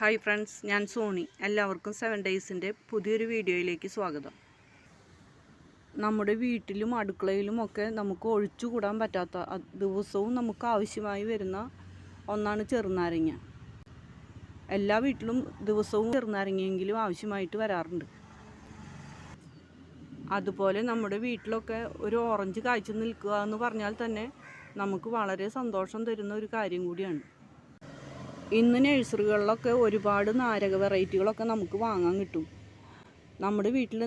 Hi friends, ഞാൻ Sony. എല്ലാവർക്കും 7 ഡേയ്സിൻ്റെ പുതിയൊരു വീഡിയോയിലേക്ക് സ്വാഗതം. നമ്മുടെ വീട്ടിലും അടുക്കളയിലുമൊക്കെ നമുക്ക് ഒഴിച്ചുകൂടാൻ പറ്റാത്ത ദിവസവും നമുക്ക് ആവശ്യമായി വരുന്ന ഒന്നാണ് ചെറുനാരങ്ങ. എല്ലാ വീട്ടിലും ദിവസവും ചെറുനാരങ്ങയെങ്കിലും ആവശ്യമായിട്ട് വരാറുണ്ട്. അതുപോലെ നമ്മുടെ വീട്ടിലൊക്കെ ഒരു ഓറഞ്ച് കായ്ച്ചു നിൽക്കുക എന്ന് പറഞ്ഞാൽ തന്നെ നമുക്ക് വളരെ സന്തോഷം തരുന്ന ഒരു കാര്യം കൂടിയാണ്. ഇന്ന് നഴ്സറികളിലൊക്കെ ഒരുപാട് നാരക വെറൈറ്റികളൊക്കെ നമുക്ക് വാങ്ങാൻ കിട്ടും. നമ്മുടെ വീട്ടിൽ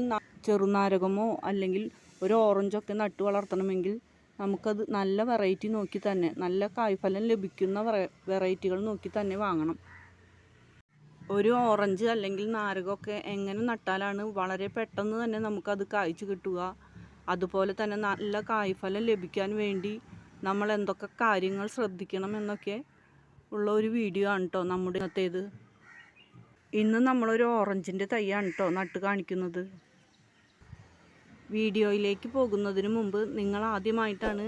ചെറുനാരകമോ അല്ലെങ്കിൽ ഒരു ഓറഞ്ചൊക്കെ നട്ടു വളർത്തണമെങ്കിൽ നമുക്കത് നല്ല വെറൈറ്റി നോക്കി തന്നെ, നല്ല കായ്ഫലം ലഭിക്കുന്ന വെറൈറ്റികൾ നോക്കി തന്നെ വാങ്ങണം. ഒരു ഓറഞ്ച് അല്ലെങ്കിൽ നാരകമൊക്കെ എങ്ങനെ നട്ടാലാണ് വളരെ പെട്ടെന്ന് തന്നെ നമുക്കത് കായ്ച്ചു കിട്ടുക, അതുപോലെ തന്നെ നല്ല കായ്ഫലം ലഭിക്കാൻ വേണ്ടി നമ്മൾ എന്തൊക്കെ കാര്യങ്ങൾ ശ്രദ്ധിക്കണം എന്നൊക്കെ ഉള്ള ഒരു വീഡിയോ ആണ് കേട്ടോ നമ്മുടെ ഇന്നത്തേത്. ഇന്ന് നമ്മളൊരു ഓറഞ്ചിൻ്റെ തൈയാണ് കേട്ടോ നട്ട് കാണിക്കുന്നത്. വീഡിയോയിലേക്ക് പോകുന്നതിന് മുമ്പ് നിങ്ങൾ ആദ്യമായിട്ടാണ്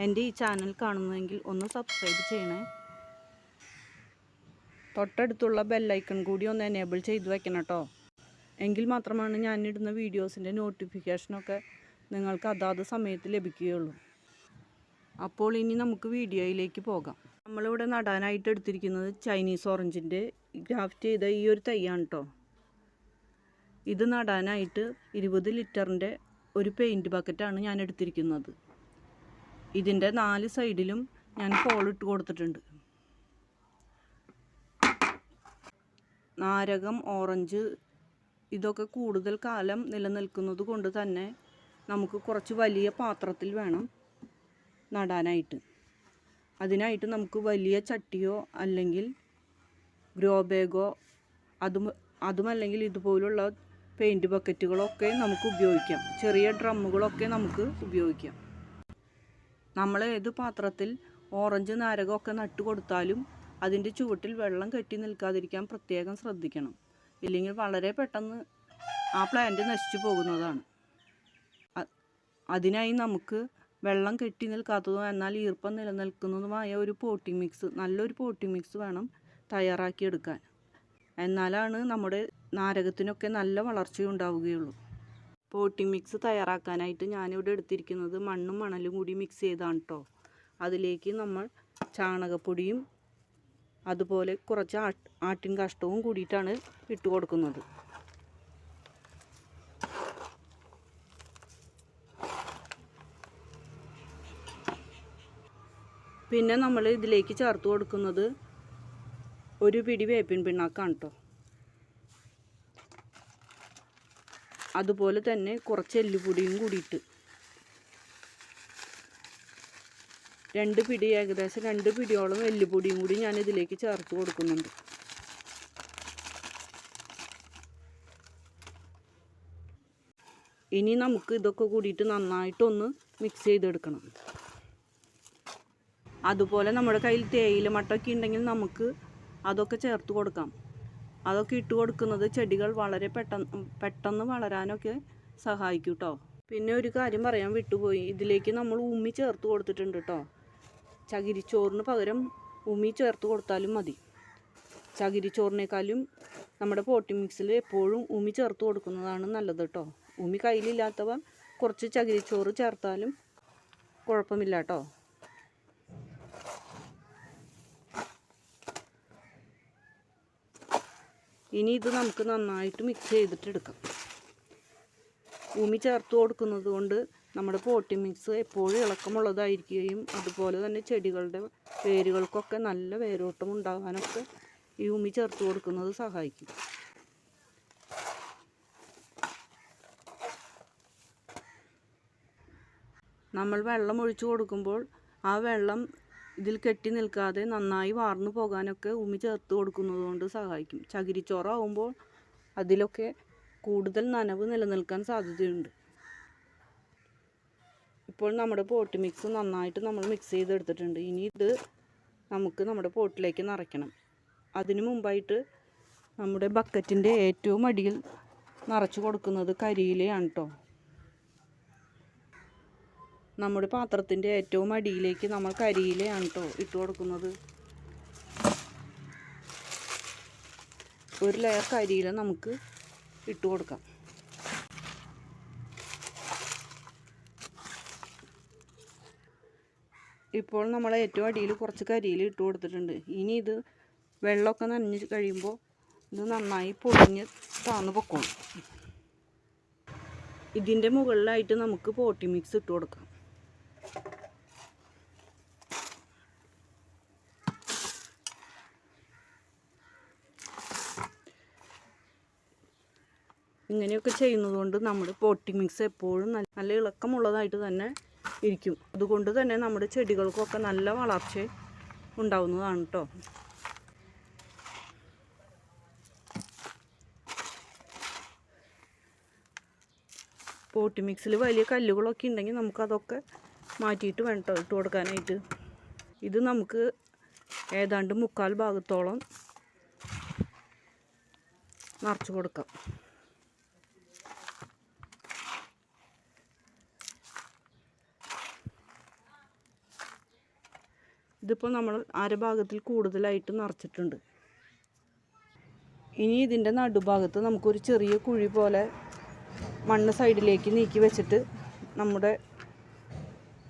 എൻ്റെ ഈ ചാനൽ കാണുന്നതെങ്കിൽ ഒന്ന് സബ്സ്ക്രൈബ് ചെയ്യണേ. തൊട്ടടുത്തുള്ള ബെല്ലൈക്കൺ കൂടി ഒന്ന് എനേബിൾ ചെയ്ത് വെക്കണം കേട്ടോ. എങ്കിൽ മാത്രമാണ് ഞാനിടുന്ന വീഡിയോസിൻ്റെ നോട്ടിഫിക്കേഷനൊക്കെ നിങ്ങൾക്ക് അതാത് സമയത്ത് ലഭിക്കുകയുള്ളൂ. അപ്പോൾ ഇനി നമുക്ക് വീഡിയോയിലേക്ക് പോകാം. നമ്മളിവിടെ നടാനായിട്ട് എടുത്തിരിക്കുന്നത് ചൈനീസ് ഓറഞ്ചിൻ്റെ ഗ്രാഫ്റ്റ് ചെയ്ത ഈ ഒരു തൈയാണ് കേട്ടോ. ഇത് നടാനായിട്ട് 20 ലിറ്ററിൻ്റെ ഒരു പെയിൻറ്റ് ബക്കറ്റാണ് ഞാൻ എടുത്തിരിക്കുന്നത്. ഇതിൻ്റെ 4 സൈഡിലും ഞാൻ ഹോളിട്ട് കൊടുത്തിട്ടുണ്ട്. നാരകം, ഓറഞ്ച് ഇതൊക്കെ കൂടുതൽ കാലം നിലനിൽക്കുന്നത് കൊണ്ട് തന്നെ നമുക്ക് കുറച്ച് വലിയ പാത്രത്തിൽ വേണം നടാനായിട്ട്. അതിനായിട്ട് നമുക്ക് വലിയ ചട്ടിയോ അല്ലെങ്കിൽ ഗ്രോ ബാഗോ അതുമല്ലെങ്കിൽ ഇതുപോലുള്ള പെയിൻറ്റ് ബക്കറ്റുകളൊക്കെ നമുക്ക് ഉപയോഗിക്കാം. ചെറിയ ഡ്രമ്മുകളൊക്കെ നമുക്ക് ഉപയോഗിക്കാം. നമ്മൾ ഏത് പാത്രത്തിൽ ഓറഞ്ച് നാരകമൊക്കെ നട്ട് കൊടുത്താലും അതിൻ്റെ ചുവട്ടിൽ വെള്ളം കെട്ടി നിൽക്കാതിരിക്കാൻ പ്രത്യേകം ശ്രദ്ധിക്കണം. ഇല്ലെങ്കിൽ വളരെ പെട്ടെന്ന് ആ പ്ലാന്റ് നശിച്ചു പോകുന്നതാണ്. അതിനായി നമുക്ക് വെള്ളം കെട്ടി നിൽക്കാത്തതോ എന്നാൽ ഈർപ്പം നിലനിൽക്കുന്നതുമായ ഒരു പോട്ടിംഗ് മിക്സ്, നല്ലൊരു പോട്ടിംഗ് മിക്സ് വേണം തയ്യാറാക്കിയെടുക്കാൻ. എന്നാലാണ് നമ്മുടെ നാരകത്തിനൊക്കെ നല്ല വളർച്ചയുണ്ടാവുകയുള്ളൂ. പോട്ടിംഗ് മിക്സ് തയ്യാറാക്കാനായിട്ട് ഞാനിവിടെ എടുത്തിരിക്കുന്നത് മണ്ണും മണലും കൂടി മിക്സ് ചെയ്താണ് കേട്ടോ. അതിലേക്ക് നമ്മൾ ചാണകപ്പൊടിയും അതുപോലെ കുറച്ച് ആട്ടിൻ കാഷ്ടവും കൂടിയിട്ടാണ് ഇട്ട് കൊടുക്കുന്നത്. പിന്നെ നമ്മൾ ഇതിലേക്ക് ചേർത്ത് കൊടുക്കുന്നത് ഒരു പിടി വേപ്പിൻ പിണ്ണാക്കാണ് കേട്ടോ. അതുപോലെ തന്നെ കുറച്ച് എല്ലുപൊടിയും കൂടിയിട്ട് ഏകദേശം 2 പിടിയോളം എല്ലുപൊടിയും കൂടി ഞാൻ ഇതിലേക്ക് ചേർത്ത് കൊടുക്കുന്നുണ്ട്. ഇനി നമുക്ക് ഇതൊക്കെ കൂടിയിട്ട് നന്നായിട്ടൊന്ന് മിക്സ് ചെയ്തെടുക്കണം. അതുപോലെ നമ്മുടെ കയ്യിൽ തേയില മട്ടൊക്കെ ഉണ്ടെങ്കിൽ നമുക്ക് അതൊക്കെ ചേർത്ത് കൊടുക്കാം. അതൊക്കെ ഇട്ട് കൊടുക്കുന്നത് ചെടികൾ വളരെ പെട്ടെന്ന് വളരാനൊക്കെ സഹായിക്കും കേട്ടോ. പിന്നെ ഒരു കാര്യം പറയാൻ വിട്ടുപോയി, ഇതിലേക്ക് നമ്മൾ ഉമ്മി ചേർത്ത് കൊടുത്തിട്ടുണ്ട് കേട്ടോ. ചകിരിച്ചോറിന് പകരം ഉമ്മി ചേർത്ത് കൊടുത്താലും മതി. ചകിരിച്ചോറിനേക്കാളും നമ്മുടെ പോട്ടി മിക്സിൽ എപ്പോഴും ഉമ്മി ചേർത്ത് കൊടുക്കുന്നതാണ് നല്ലത് കേട്ടോ. ഉമ്മി കയ്യിലില്ലാത്തവർ കുറച്ച് ചകിരിച്ചോറ് ചേർത്താലും കുഴപ്പമില്ല കേട്ടോ. ഇനി ഇത് നമുക്ക് നന്നായിട്ട് മിക്സ് ചെയ്തിട്ടെടുക്കാം. ഉമി ചേർത്ത് കൊടുക്കുന്നത് കൊണ്ട് നമ്മുടെ പോട്ടി മിക്സ് എപ്പോഴും ഇളക്കമുള്ളതായിരിക്കുകയും അതുപോലെ തന്നെ ചെടികളുടെ വേരുകൾക്കൊക്കെ നല്ല വേരോട്ടം ഉണ്ടാകാനൊക്കെ ഈ ഉമി ചേർത്ത് കൊടുക്കുന്നത് സഹായിക്കും. നമ്മൾ വെള്ളം ഒഴിച്ചു കൊടുക്കുമ്പോൾ ആ വെള്ളം ഇതിൽ കെട്ടി നിൽക്കാതെ നന്നായി വാർന്നു പോകാനൊക്കെ ഉമി ചേർത്ത് കൊടുക്കുന്നത് കൊണ്ട് സഹായിക്കും. ചകിരിച്ചോറാവുമ്പോൾ അതിലൊക്കെ കൂടുതൽ നനവ് നിലനിൽക്കാൻ സാധ്യതയുണ്ട്. ഇപ്പോൾ നമ്മുടെ പോട്ട് മിക്സ് നന്നായിട്ട് നമ്മൾ മിക്സ് ചെയ്തെടുത്തിട്ടുണ്ട്. ഇനി ഇത് നമുക്ക് നമ്മുടെ പോട്ടിലേക്ക് നിറയ്ക്കണം. അതിനു മുമ്പായിട്ട് നമ്മുടെ ബക്കറ്റിൻ്റെ ഏറ്റവും അടിയിൽ നിറച്ച് കൊടുക്കുന്നത് കരിയിലയാണ് കേട്ടോ. നമ്മുടെ പാത്രത്തിൻ്റെ ഏറ്റവും അടിയിലേക്ക് നമ്മൾ കരിയിലയാണ് കേട്ടോ ഇട്ട് കൊടുക്കുന്നത്. ഒരു ലെയർ കരിയില നമുക്ക് ഇട്ട് കൊടുക്കാം. ഇപ്പോൾ നമ്മൾ ഏറ്റവും അടിയിൽ കുറച്ച് കരിയില ഇട്ട് കൊടുത്തിട്ടുണ്ട്. ഇനി ഇത് വെള്ളമൊക്കെ നനഞ്ഞ് കഴിയുമ്പോൾ ഇത് നന്നായി പൊടിഞ്ഞ് താന്ന് പൊക്കോളും. ഇതിൻ്റെ മുകളിലായിട്ട് നമുക്ക് പോട്ടി മിക്സ് ഇട്ട് കൊടുക്കാം. ഇങ്ങനെയൊക്കെ ചെയ്യുന്നതുകൊണ്ട് നമ്മുടെ പോട്ടി മിക്സ് എപ്പോഴും നല്ല ഇളക്കമുള്ളതായിട്ട് തന്നെ ഇരിക്കും. അതുകൊണ്ട് തന്നെ നമ്മുടെ ചെടികൾക്കൊക്കെ നല്ല വളർച്ച ഉണ്ടാവുന്നതാണ് കേട്ടോ. പോട്ടി മിക്സിൽ വലിയ കല്ലുകളൊക്കെ ഉണ്ടെങ്കിൽ നമുക്കതൊക്കെ മാറ്റിയിട്ട് വേണം കേട്ടോ ഇട്ട് കൊടുക്കാനായിട്ട്. ഇത് നമുക്ക് ഏതാണ്ട് 3/4 ഭാഗത്തോളം നിറച്ച് കൊടുക്കാം. ഇതിപ്പോൾ നമ്മൾ അരഭാഗത്തിൽ കൂടുതലായിട്ട് നിറച്ചിട്ടുണ്ട്. ഇനി ഇതിൻ്റെ നടുഭാഗത്ത് നമുക്കൊരു ചെറിയ കുഴി പോലെ മണ്ണ് സൈഡിലേക്ക് നീക്കി വെച്ചിട്ട് നമ്മുടെ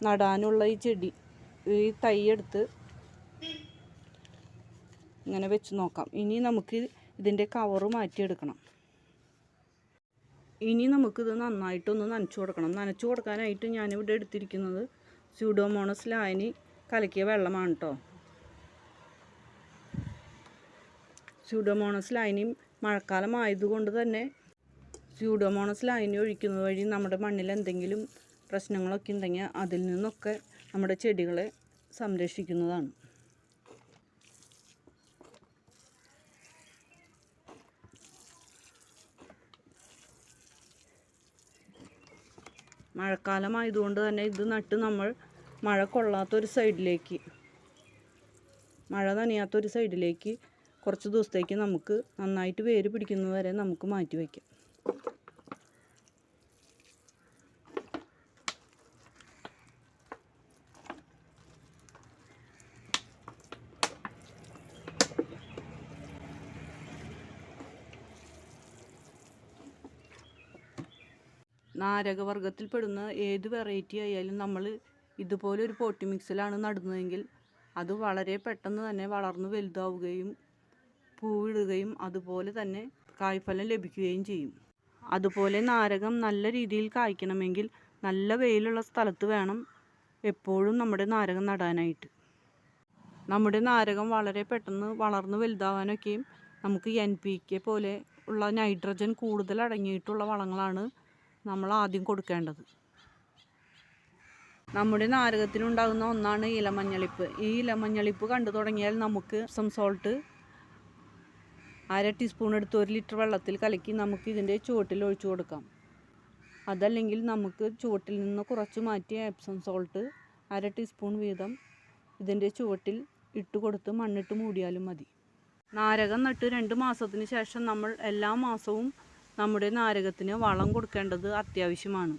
നടാനുള്ള ഈ തൈ എടുത്ത് ഇങ്ങനെ വെച്ച് നോക്കാം. ഇനി നമുക്ക് ഇതിൻ്റെ കവറ് മാറ്റിയെടുക്കണം. ഇനി നമുക്കിത് നന്നായിട്ടൊന്ന് നനച്ചു കൊടുക്കണം. നനച്ചു കൊടുക്കാനായിട്ട് ഞാനിവിടെ എടുത്തിരിക്കുന്നത് സ്യൂഡോമോണസ് ലായനി കലക്കിയ വെള്ളമാണ് കേട്ടോ. സ്യൂഡോമോണസ് ലായനി മഴക്കാലം ആയതുകൊണ്ട് തന്നെ സ്യൂഡോമോണസ് ലായനി ഒഴിക്കുന്നത് വഴി നമ്മുടെ മണ്ണിൽ എന്തെങ്കിലും പ്രശ്നങ്ങളൊക്കെ ഉണ്ടെങ്കിൽ അതിൽ നിന്നൊക്കെ നമ്മുടെ ചെടികളെ സംരക്ഷിക്കുന്നതാണ്. മഴക്കാലമായതുകൊണ്ട് തന്നെ ഇത് നട്ട് നമ്മൾ മഴ കൊള്ളാത്തൊരു സൈഡിലേക്ക്, മഴ നനയാത്തൊരു സൈഡിലേക്ക് കുറച്ച് ദിവസത്തേക്ക് നമുക്ക് നന്നായിട്ട് വേര് പിടിക്കുന്നത് വരെ നമുക്ക് മാറ്റി വയ്ക്കാം. നാരകവർഗത്തിൽപ്പെടുന്ന ഏത് വെറൈറ്റി ആയാലും നമ്മൾ ഇതുപോലൊരു പോട്ടി മിക്സിലാണ് നടുന്നതെങ്കിൽ അത് വളരെ പെട്ടെന്ന് തന്നെ വളർന്ന് വലുതാവുകയും പൂവിടുകയും അതുപോലെ തന്നെ കായ്ഫലം ലഭിക്കുകയും ചെയ്യും. അതുപോലെ നാരകം നല്ല രീതിയിൽ കായ്ക്കണമെങ്കിൽ നല്ല വെയിലുള്ള സ്ഥലത്ത് വേണം എപ്പോഴും നമ്മുടെ നാരകം നടാനായിട്ട്. നമ്മുടെ നാരകം വളരെ പെട്ടെന്ന് വളർന്ന് വലുതാവാനൊക്കെയും നമുക്ക് NPK പോലെ ഉള്ള നൈട്രജൻ കൂടുതൽ അടങ്ങിയിട്ടുള്ള വളങ്ങളാണ് നമ്മൾ ആദ്യം കൊടുക്കേണ്ടത്. നമ്മുടെ നാരകത്തിനുണ്ടാകുന്ന ഒന്നാണ് ഇലമഞ്ഞളിപ്പ്. ഈ ഇലമഞ്ഞളിപ്പ് കണ്ടു തുടങ്ങിയാൽ നമുക്ക് എപ്സം സോൾട്ട് 1/2 ടീസ്പൂൺ എടുത്ത് 1 ലിറ്റർ വെള്ളത്തിൽ കലക്കി നമുക്ക് ഇതിൻ്റെ ചുവട്ടിൽ ഒഴിച്ചു കൊടുക്കാം. അതല്ലെങ്കിൽ നമുക്ക് ചുവട്ടിൽ നിന്ന് കുറച്ച് മാറ്റിയ എപ്സം സോൾട്ട് 1/2 ടീസ്പൂൺ വീതം ഇതിൻ്റെ ചുവട്ടിൽ ഇട്ട് കൊടുത്ത് മണ്ണിട്ട് മൂടിയാലും മതി. നാരകം നട്ട് 2 മാസത്തിന് ശേഷം നമ്മൾ എല്ലാ മാസവും നമ്മുടെ നാരകത്തിന് വളം കൊടുക്കേണ്ടത് അത്യാവശ്യമാണ്.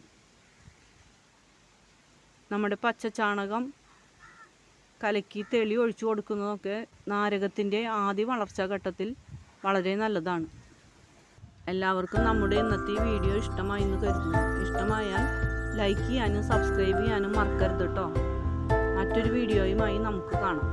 നമ്മുടെ പച്ചച്ചാണകം കലക്കി തെളി ഒഴിച്ചു കൊടുക്കുന്നതൊക്കെ നാരകത്തിൻ്റെ ആദ്യ വളർച്ചാ ഘട്ടത്തിൽ വളരെ നല്ലതാണ്. എല്ലാവർക്കും നമ്മുടെ ഇന്നത്തെ വീഡിയോ ഇഷ്ടമായി എന്ന് കരുതുന്നു. ഇഷ്ടമായാൽ ലൈക്ക് ചെയ്യാനും സബ്സ്ക്രൈബ് ചെയ്യാനും മറക്കരുത് കേട്ടോ. മറ്റൊരു വീഡിയോയുമായി നമുക്ക് കാണാം.